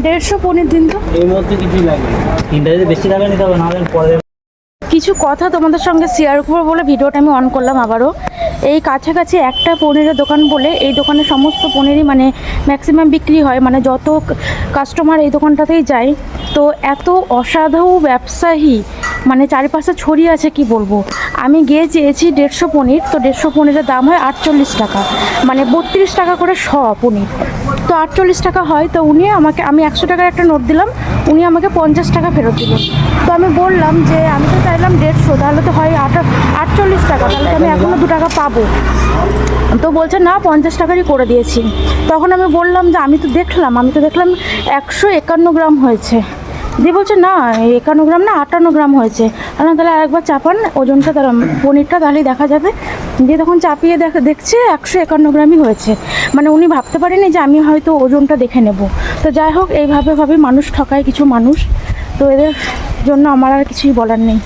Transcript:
150 পনির দিন তো। এই মধ্যে কিছুই লাগে না, তিনটা যদি বেশি টাকা নিতে হবে, নাহলে পরে। কিছু কথা তোমাদের সঙ্গে শেয়ার করবো বলে ভিডিওটা আমি অন করলাম আবারও। এই কাছাকাছি একটা পনিরের দোকান বলে, এই দোকানে সমস্ত পনিরই মানে ম্যাক্সিমাম বিক্রি হয়, মানে যত কাস্টমার এই দোকানটাতেই যায়। তো এত অসাধু ব্যবসায়ী মানে চারিপাশে ছড়িয়ে আছে, কি বলবো। আমি গিয়ে চেয়েছি 150 পনির, তো 150 পনিরের দাম হয় 48 টাকা, মানে 32 টাকা করে শ পনির। তো 48 টাকা হয়, তো উনি আমাকে, আমি 100 টাকার একটা নোট দিলাম, উনি আমাকে 50 টাকা ফেরত দিল। তো আমি বললাম যে আমি তো চাইলাম 150, তাহলে তো হয় 48 টাকা, তাহলে তো আমি এখনও 2 টাকা পাবো। তো বলছে না, 50 টাকারই করে দিয়েছি। তখন আমি বললাম যে আমি তো দেখলাম 151 গ্রাম হয়েছে। দিয়ে বলছে না 51 গ্রাম না, 58 গ্রাম হয়েছে। তাহলে আরেকবার চাপান ওজনটা, তার পনিরটা, তাহলেই দেখা যাবে। দিয়ে তখন চাপিয়ে দেখছে 151 গ্রামই হয়েছে। মানে উনি ভাবতে পারেনি যে আমি হয়তো ওজনটা দেখে নেব। তো যাই হোক, এইভাবে মানুষ ঠকায় কিছু মানুষ। তো এদের জন্য আমার আর কিছুই বলার নেই।